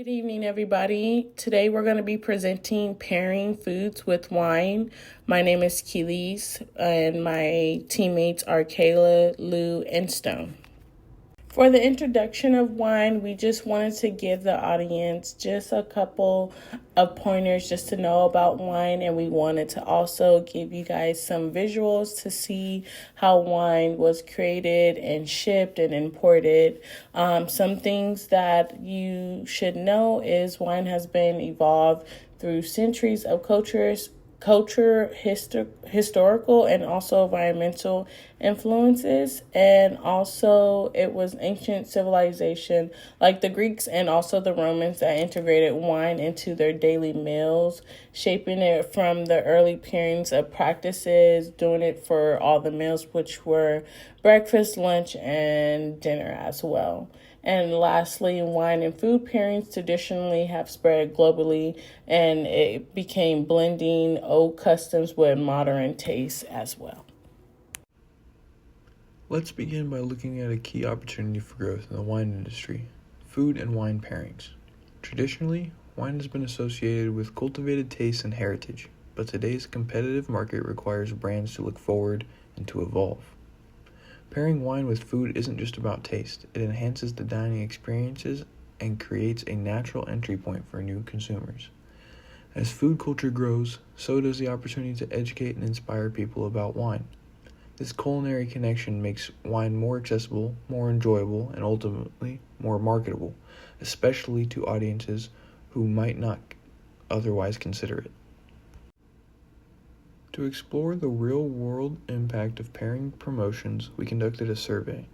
Good evening, everybody. Today we're going to be presenting pairing foods with wine. My name is Keelise, and my teammates are Kayla, Lou, and Stone. For the introduction of wine, we just wanted to give the audience just a couple of pointers just to know about wine, and we wanted to also give you guys some visuals to see how wine was created and shipped and imported. Some things that you should know is wine has been evolved through centuries of historical and also environmental influences, and also it was ancient civilization like the Greeks and also the Romans that integrated wine into their daily meals, shaping it from the early pairings of practices, doing it for all the meals, which were breakfast, lunch, and dinner as well. And lastly, wine and food pairings traditionally have spread globally, and it became blending old customs with modern tastes as well. Let's begin by looking at a key opportunity for growth in the wine industry: food and wine pairings. Traditionally, wine has been associated with cultivated tastes and heritage, but today's competitive market requires brands to look forward and to evolve. Pairing wine with food isn't just about taste, it enhances the dining experiences and creates a natural entry point for new consumers. As food culture grows, so does the opportunity to educate and inspire people about wine. This culinary connection makes wine more accessible, more enjoyable, and ultimately more marketable, especially to audiences who might not otherwise consider it. To explore the real-world impact of pairing promotions, we conducted a survey.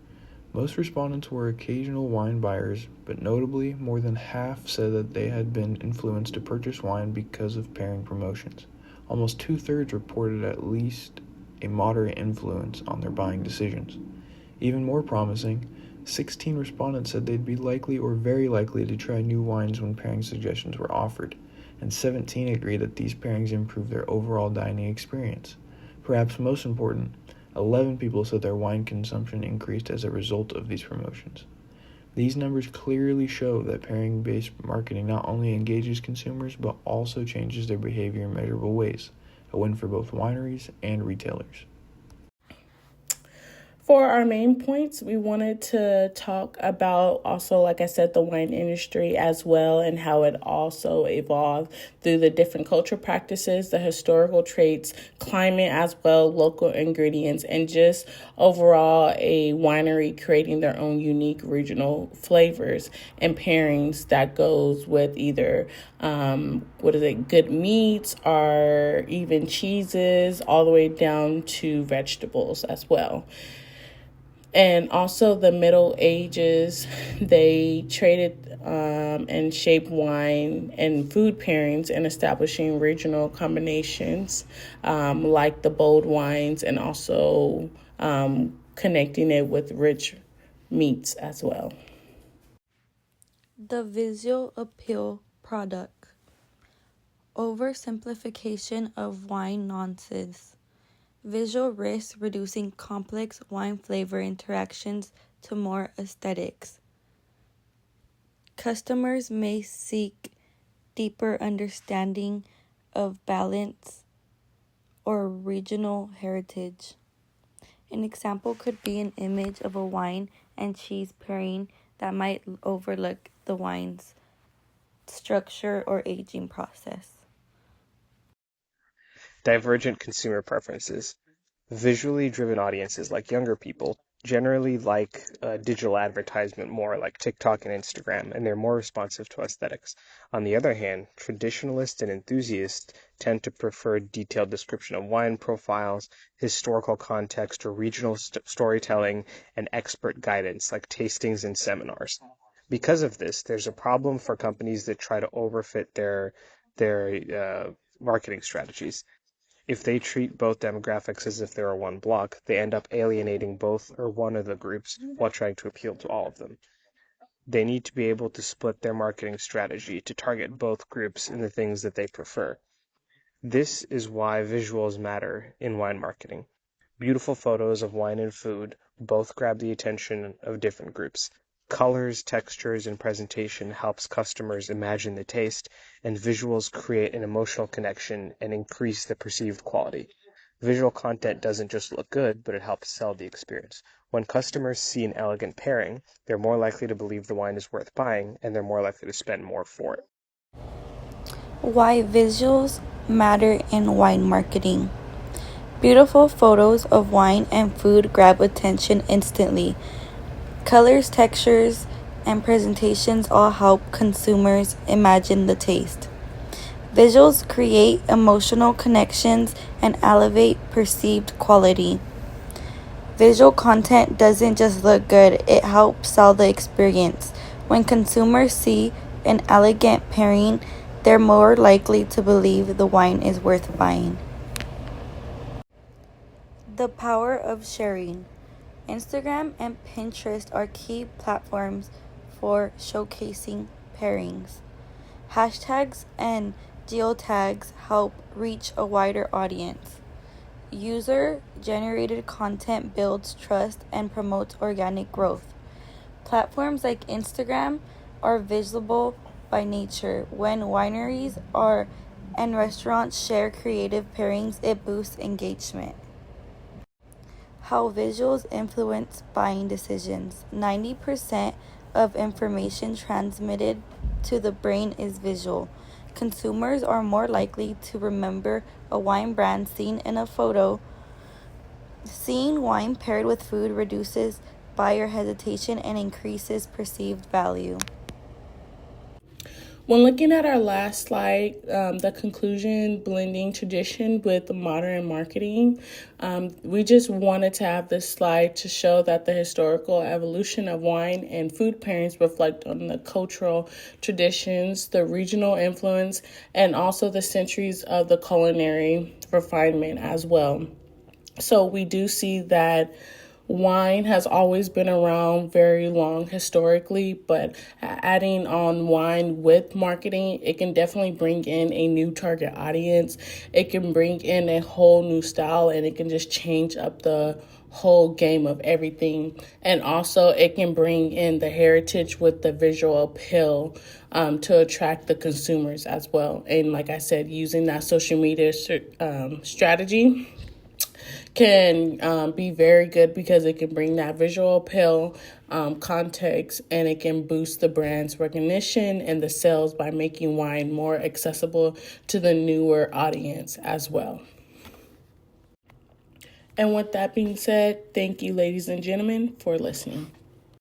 Most respondents were occasional wine buyers, but notably, more than half said that they had been influenced to purchase wine because of pairing promotions. Almost two-thirds reported at least a moderate influence on their buying decisions. Even more promising, 16 respondents said they'd be likely or very likely to try new wines when pairing suggestions were offered, and 17 agreed that these pairings improve their overall dining experience. Perhaps most important, 11 people said their wine consumption increased as a result of these promotions. These numbers clearly show that pairing-based marketing not only engages consumers but also changes their behavior in measurable ways, a win for both wineries and retailers. For our main points, we wanted to talk about also, like I said, the wine industry as well, and how it also evolved through the different cultural practices, the historical traits, climate as well, local ingredients, and just overall a winery creating their own unique regional flavors and pairings that goes with either good meats or even cheeses, all the way down to vegetables as well. And also the Middle Ages, they traded and shaped wine and food pairings and establishing regional combinations like the bold wines, and also connecting it with rich meats as well. The visual appeal product. Oversimplification of wine nonsense. Visual risk reducing complex wine flavor interactions to more aesthetics. Customers may seek deeper understanding of balance or regional heritage. An example could be an image of a wine and cheese pairing that might overlook the wine's structure or aging process. Divergent consumer preferences. Visually driven audiences, like younger people, generally like digital advertisement more, like TikTok and Instagram, and they're more responsive to aesthetics. On the other hand, traditionalists and enthusiasts tend to prefer detailed description of wine profiles, historical context, or regional storytelling, and expert guidance, like tastings and seminars. Because of this, there's a problem for companies that try to overfit their marketing strategies. If they treat both demographics as if they were one block, they end up alienating both or one of the groups while trying to appeal to all of them. They need to be able to split their marketing strategy to target both groups in the things that they prefer. This is why visuals matter in wine marketing. Beautiful photos of wine and food both grab the attention of different groups. Colors, textures, and presentation helps customers imagine the taste, and visuals create an emotional connection and increase the perceived quality. Visual content doesn't just look good, but it helps sell the experience. When customers see an elegant pairing, they're more likely to believe the wine is worth buying, and they're more likely to spend more for it. Why visuals matter in wine marketing. Beautiful photos of wine and food grab attention instantly. Colors, textures, and presentations all help consumers imagine the taste. Visuals create emotional connections and elevate perceived quality. Visual content doesn't just look good, it helps sell the experience. When consumers see an elegant pairing, they're more likely to believe the wine is worth buying. The power of sharing. Instagram and Pinterest are key platforms for showcasing pairings. Hashtags and geotags help reach a wider audience. User-generated content builds trust and promotes organic growth. Platforms like Instagram are visible by nature. When wineries and restaurants share creative pairings, it boosts engagement. How visuals influence buying decisions. 90% of information transmitted to the brain is visual. Consumers are more likely to remember a wine brand seen in a photo. Seeing wine paired with food reduces buyer hesitation and increases perceived value. When looking at our last slide, the conclusion, blending tradition with modern marketing, we just wanted to have this slide to show that the historical evolution of wine and food pairings reflect on the cultural traditions, the regional influence, and also the centuries of the culinary refinement as well. So we do see that wine has always been around very long historically, but adding on wine with marketing, it can definitely bring in a new target audience. It can bring in a whole new style, and it can just change up the whole game of everything. And also it can bring in the heritage with the visual appeal to attract the consumers as well. And like I said, using that social media strategy can be very good because it can bring that visual appeal, context, and it can boost the brand's recognition and the sales by making wine more accessible to the newer audience as well. And with that being said, thank you, ladies and gentlemen, for listening.